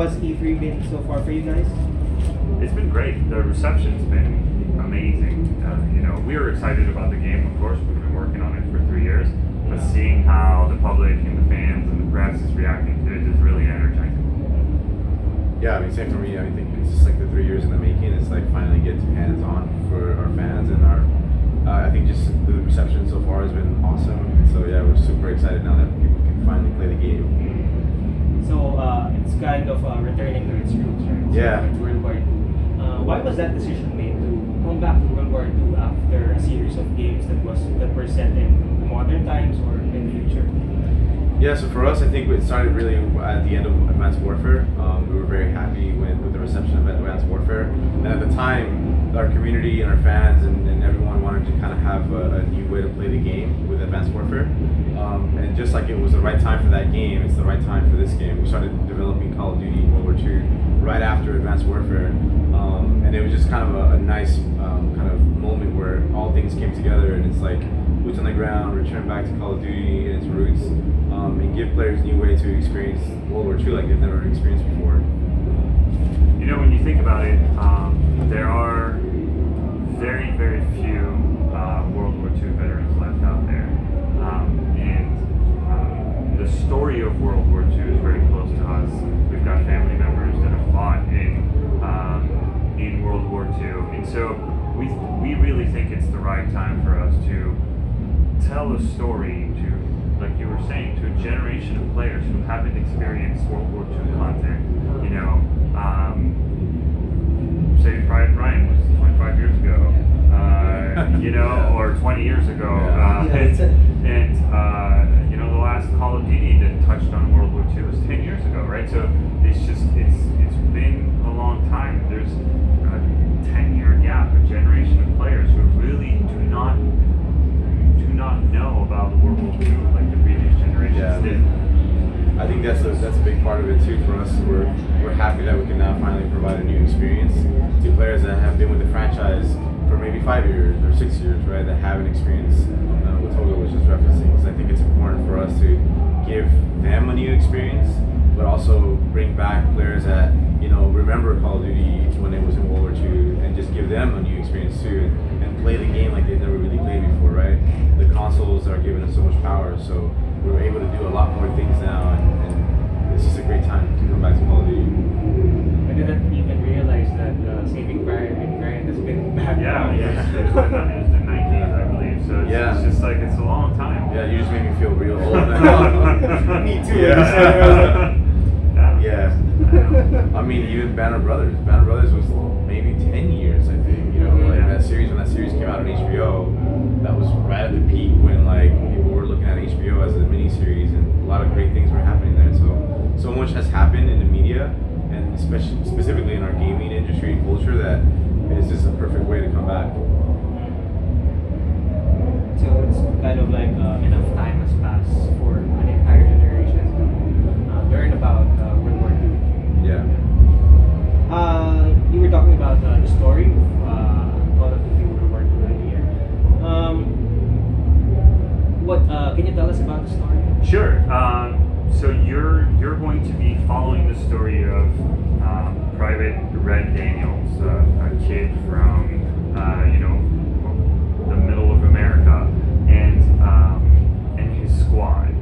how has E3 been so far for you guys? It's been great. The reception's been amazing. You know, we were excited about the game, of course. We've been working on it for 3 years. But seeing how the public and the fans and the press is reacting to it is really energizing. Yeah, I mean, same for me. I think it's just like the 3 years in the making. It's like finally get hands-on for our fans and our. I think just the reception so far has been awesome. So yeah, we're super excited now that people can finally play the game. So it's kind of returning to its roots, right? So Yeah. with World War II. Why was that decision made to come back to World War II after a series of games that were set in modern times or in the future? Yeah, so for us, I think it started really at the end of Advanced Warfare. We were very happy with the reception of Advanced Warfare. And at the time, our community and our fans and everyone wanted to kind of have a new way to play the game with Advanced Warfare. And just like it was the right time for that game, it's the right time for this game. We started developing Call of Duty World War II right after Advanced Warfare. And it was just kind of a nice kind of moment where all things came together and it's like boots on the ground, return back to Call of Duty and its roots, and give players a new way to experience World War II like they've never experienced before. You know, when you think about it, there are very, very few World War II veterans left out there. And the story of World War II is very close to us. We've got family members that have fought in World War II. And so we really think it's the right time for us to tell a story to, like you were saying, to a generation of players who haven't experienced World War II content. You know, Saving Private Ryan was 25 years ago, you know, or 20 years ago. You know, the last Call of Duty that touched on World War II was 10 years ago, right? So it's been a long time. There's a 10-year gap, a generation of players who really do not know about World War II like the previous generations did. I think that's a big part of it too for us. We're happy that we can now finally provide a new experience to players that have been with the franchise for maybe 5 years or 6 years, right? That haven't experienced what Togo was just referencing. So I think it's important for us to give them a new experience, but also bring back players that remember Call of Duty when it was in World War II, and just give them a new experience too, and play the game like they've never really played before, right? The consoles are giving us so much power, so we're able to do a lot more things now, and it's just a great time to come back to Call of Duty. I didn't even realize that Saving Private Ryan has been back. Yeah, it's been the 90s, I believe. So it's just like it's a long time. Yeah, you just make me feel real old. Me too. Yeah. I mean, even Banner Brothers. Banner Brothers was maybe 10 years, I think. Like that series, when that series came out on HBO, that was right at the peak when like people were looking at HBO as a miniseries, and a lot of great things were happening there. So much has happened in the media, and especially specifically in our gaming industry and culture, that it's just a perfect way to come back. So it's kind of like enough time has passed for an entire generation to learn about World War II. Yeah. You were talking about the story of Call of Duty World War II earlier. What can you tell us about the story? Sure. So you're going to be following the story of Private Red Daniels, a kid from the middle of America, and his squad.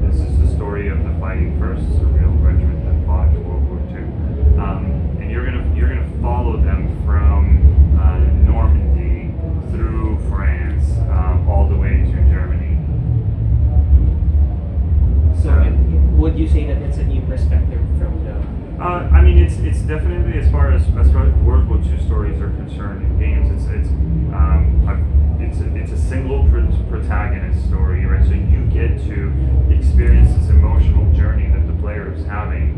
This is the story of the Fighting First, a real regiment that fought in World War II. And you're gonna follow them from Normandy through France, all the way to Germany. So would you say that it's a new perspective from the? I mean, it's definitely, as far as World War II stories are concerned in games, it's a single protagonist story, right? So you get to experience this emotional journey that the player is having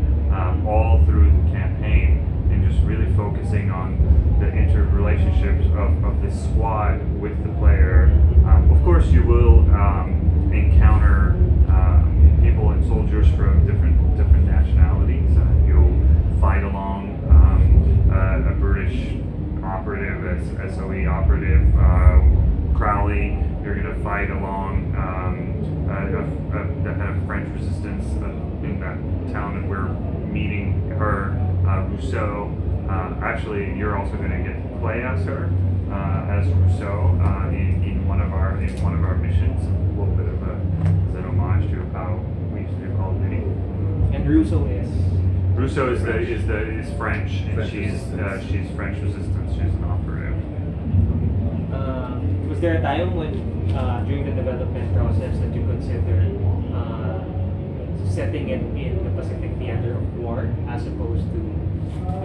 all through the campaign, and just really focusing on the interrelationships of this squad with the player. Of course, you will encounter people and soldiers from different nationalities. You'll fight along a British operative, SOE operative, Crowley. You're going to fight along the French resistance in that town that we're meeting her, Rousseau. Actually, you're also going to get to play as her, as Rousseau, in one of our missions. A little bit of an homage to how we used to do Call of Duty. And Russo is? Rousseau is French, and French she's French resistance. She's an operative. Was there a time when, during the development process, that you considered setting it in the Pacific theater of war as opposed to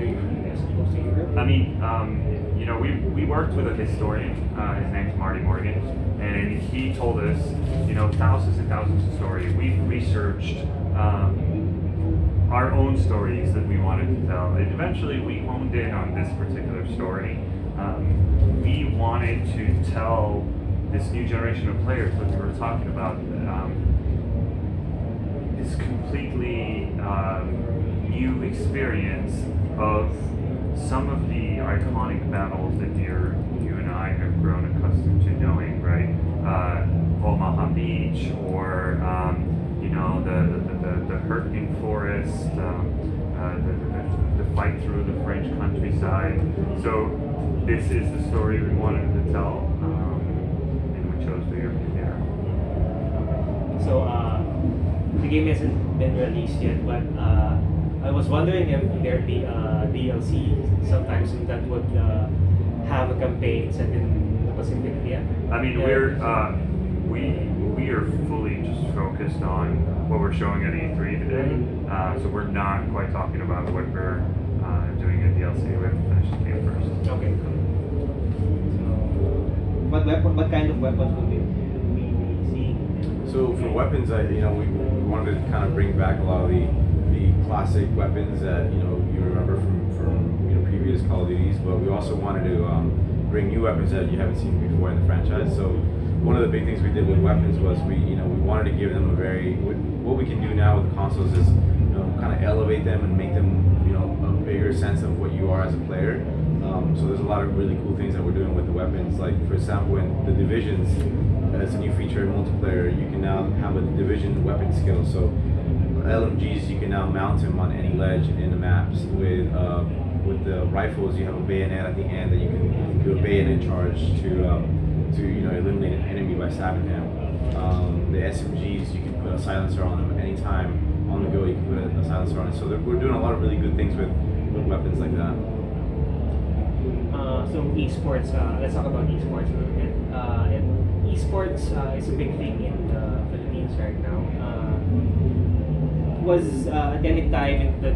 Europe? I mean, we worked with a historian. His name's Marty Morgan, and he told us, thousands and thousands of stories. We've researched our own stories that we wanted to tell, and eventually we honed in on this particular story. We wanted to tell this new generation of players, what we were talking about, this completely new experience of some of the iconic battles that you and I have grown accustomed to knowing, right? Omaha Beach, or the Hurtling Forest, the fight through the French countryside. So this is the story we wanted to tell, and we chose the European theater. So the game hasn't been released yet, but I was wondering if there'd be a DLC sometime soon that would have a campaign set in the Pacific theater. I mean, we are fully just focused on what we're showing at E3 today. So we're not quite talking about what we're doing at DLC. We have to finish the game first. Okay. So, what kind of weapons would we be seeing? So for weapons, we wanted to kind of bring back a lot of the classic weapons that you remember from previous Call of Duties, but we also wanted to bring new weapons that you haven't seen before in the franchise. So one of the big things we did with weapons was we wanted to give them what we can do now with the consoles is kind of elevate them and make them a bigger sense of what you are as a player. So there's a lot of really cool things that we're doing with the weapons. Like for example, in the Divisions, as a new feature in multiplayer, you can now have a Division weapon skill. So LMGs, you can now mount them on any ledge in the maps. With the rifles, you have a bayonet at the end that you can do a bayonet charge to eliminate an enemy by stabbing him. The SMGs, you can put a silencer on them anytime on the go. You can put a silencer on it. So we're doing a lot of really good things with weapons like that. So esports, let's talk about esports a little bit. Esports is a big thing in the Philippines right now. Was at any time in the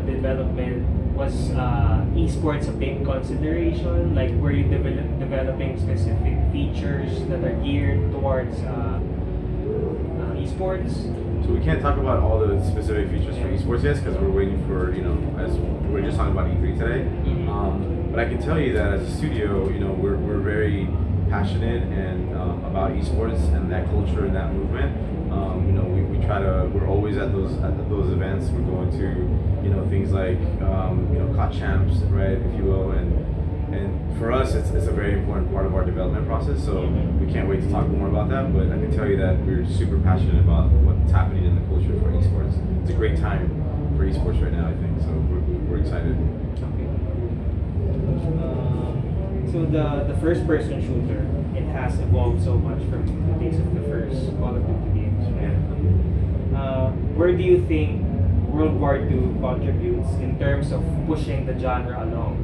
development, was esports a big consideration? Like, were you developing specific features that are geared towards esports? So we can't talk about all the specific features for esports yet because we're waiting for, as we're just talking about E3 today. But I can tell you that as a studio, we're very passionate and about esports and that culture and that movement. We try to. We're always at those events. We're going to things like COD champs, right, if you will, and for us it's a very important part of our development process. So we can't wait to talk more about that. But I can tell you that we're super passionate about what's happening in the culture for esports. It's a great time for esports right now, I think. So we're excited. So the first-person shooter, it has evolved so much from the days of the first Call of Duty games. Right? Where do you think World War II contributes in terms of pushing the genre along?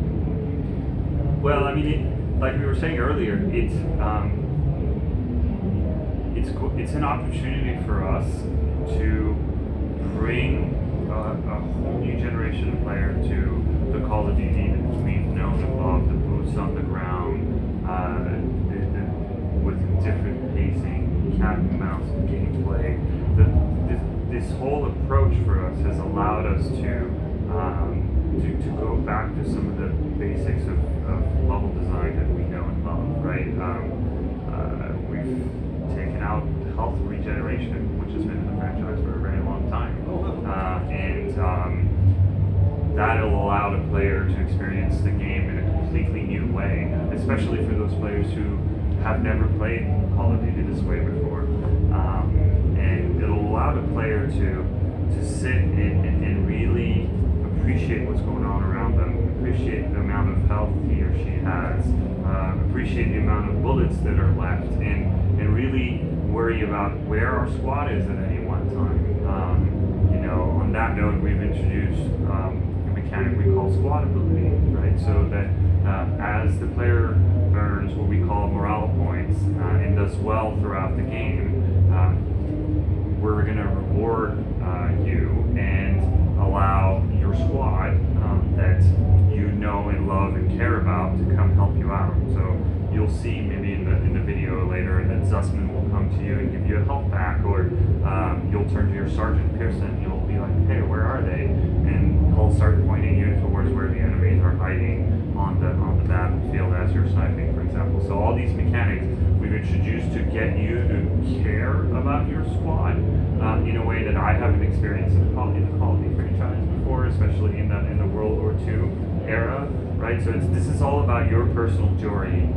Well, I mean, like we were saying earlier, it's an opportunity for us to bring a whole new generation of player to the Call of Duty that we've known of, the boots on the ground, with different pacing, cat and mouse gameplay. This whole approach for us has allowed us to go back to some of the basics of level design that we know and love, right? We've taken out health regeneration, which has been in the franchise for a very long time. That will allow the player to experience the game in a completely new way, especially for those players who have never played Call of Duty this way before. And it'll allow the player to sit and really amount of health he or she has, appreciate the amount of bullets that are left, and really worry about where our squad is at any one time. On that note, we've introduced a mechanic we call squad ability, right? So that as the player earns what we call morale points and does well throughout the game, we're going to reward you and allow your squad that you know and love and care about to come help you out. So you'll see maybe in the video later that Zussman will come to you and give you a health pack, or you'll turn to your Sergeant Pearson and you'll be like, hey, where are they? And he'll start pointing you towards where the enemies are hiding on the battlefield as you're sniping, for example. So all these mechanics we've introduced to get you to care about your squad in a way that I haven't experienced in the Call of Duty franchise before, especially in the World War II era, right? So this is all about your personal journey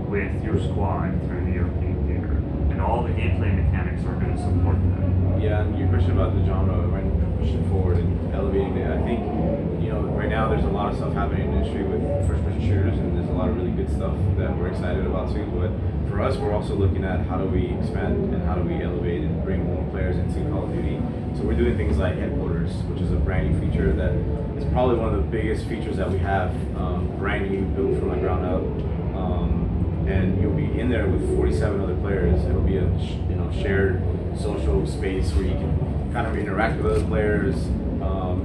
with your squad through the European theater, and all the gameplay mechanics are going to support that. Yeah, and your question about the genre, right, pushing forward and elevating it. I think, right now there's a lot of stuff happening in the industry with first-person shooters, and there's a lot of really good stuff that we're excited about too. But for us, we're also looking at how do we expand and how do we elevate and bring more players into Call of Duty. So we're doing things like Headquarters, which is a brand new feature that is probably one of the biggest features that we have, brand new, built from the ground up. And you'll be in there with 47 other players. It'll be a shared social space where you can kind of interact with other players.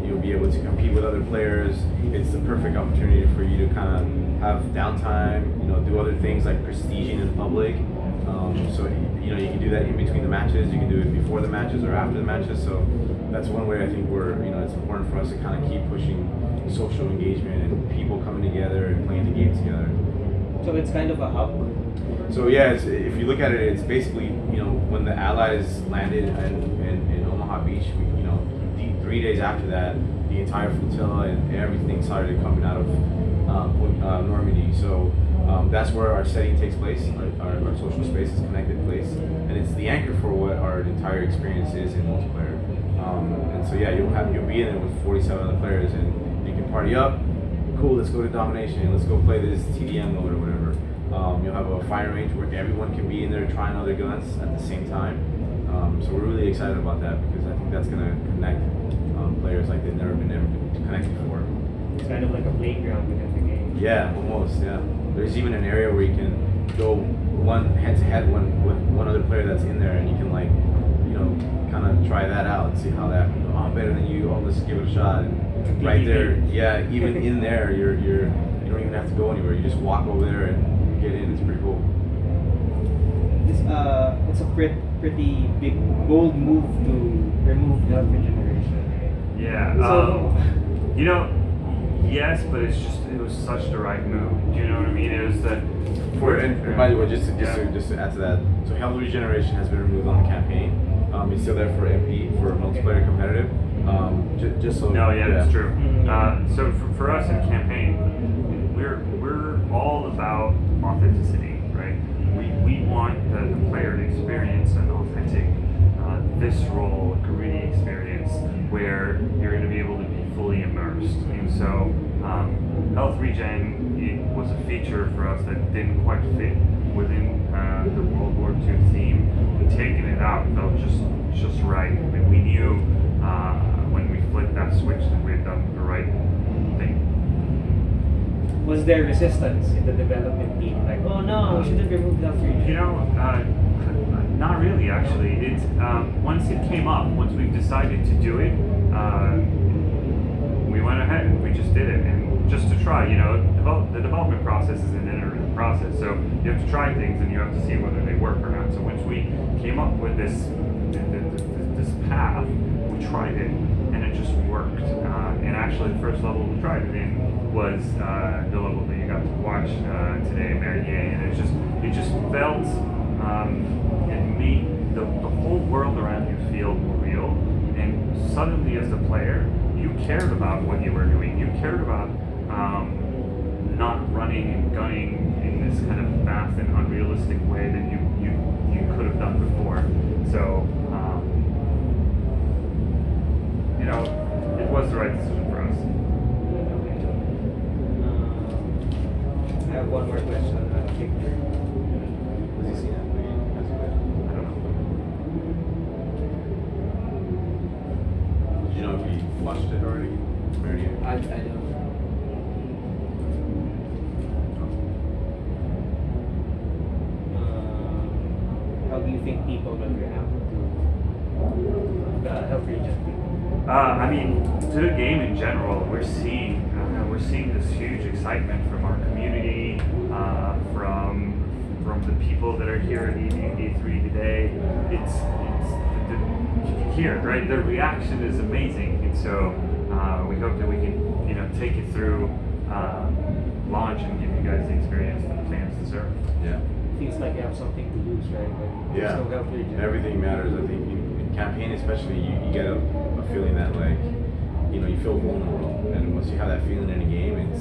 You'll be able to compete with other players. It's the perfect opportunity for you to kind of have downtime, do other things like prestiging in public. So you can do that in between the matches. You can do it before the matches or after the matches. So that's one way I think it's important for us to kind of keep pushing social engagement and people coming together and playing the game together. So it's kind of a hub. So yeah, if you look at it, it's basically when the Allies landed in Omaha Beach, 3 days after that, the entire flotilla and everything started coming out of Normandy. So that's where our setting takes place. Our social space is connected place, and it's the anchor for what our entire experience is in multiplayer. And so yeah, you'll be in there with 47 other players, and you can party up. Cool, let's go to domination. Let's go play this TDM mode or whatever. You'll have a firing range where everyone can be in there trying other guns at the same time. So we're really excited about that because I think that's going to connect players like they've never been connected before. It's kind of like a playground within the game. Yeah, almost. Yeah. There's even an area where you can go head-to-head with one other player that's in there, and you can kind of try that out and see how that. Oh, I'm better than you. Oh, let's give it a shot. And right there, yeah. Even in there, you don't even have to go anywhere. You just walk over there and get in. It's pretty cool. It's a pretty big, bold move to remove health regeneration. Yeah. Yes, but it was such the right move. Do you know what I mean? It was the. And by the way, just to add to that, so health regeneration has been removed on the campaign. It's still there for MP, for multiplayer competitive. Just so. No, yeah, that's true. So for us in campaign, we're all about authenticity, right? We want the player to experience an authentic, visceral, gritty experience where you're going to be able to be fully immersed. And so health regen was a feature for us that didn't quite fit within the World War II theme. And taking it out felt just right. I mean, we knew when we flipped that switch that we had done the right thing. Was there resistance in the development team? Like, oh no, we shouldn't remove health regen? Not really, actually. It's once it came up, once we decided to do it, we went ahead and we just did it, and just to try. The development process is an iterative process, so you have to try things and you have to see whether they work or not. So once we came up with this path, we tried it, and it just worked. And actually, the first level we tried it in was the level that you got to watch today, Marinier, and it just felt. It made the whole world around you feel more real, and suddenly as a player, you cared about what you were doing. You cared about not running and gunning in this kind of fast and unrealistic way that you could have done before. So, it was the right decision for us. Victor. Has he seen it? Has he played? I don't know. Did you know if he watched it already? I don't. How do you think people will react to the health region? I mean, to the game in general, we're seeing this huge excitement from our community, from the people that are here at E3 today. You can hear it, right? The reaction is amazing, and so we hope that we can take it through launch and give you guys the experience that the fans deserve. Yeah. Feels like you have something to lose, right? Like, Yeah. there's no health region. Everything matters. I think in campaign, especially, you get a feeling that like, you feel vulnerable, and once you have that feeling in a game, it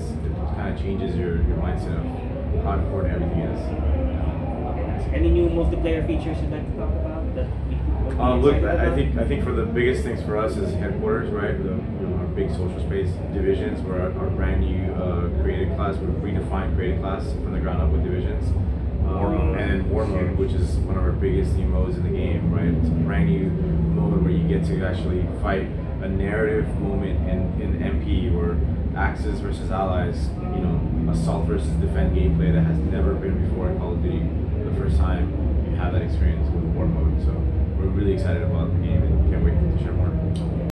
kind of changes your mindset of how important everything is. Okay, nice. Any new multiplayer features you'd like to talk about that we would be Look, excited about? I think for the biggest things for us is headquarters, right? Our big social space divisions, where our brand new creative class, we've redefined creative class from the ground up with divisions. War mode. And then War mode, which is one of our biggest new modes in the game, right? It's a brand new mode where you get to actually fight a narrative moment in MP or Axis versus Allies, assault versus defend gameplay that has never been before in Call of Duty. For the first time you have that experience with War mode. So we're really excited about the game and can't wait to share more.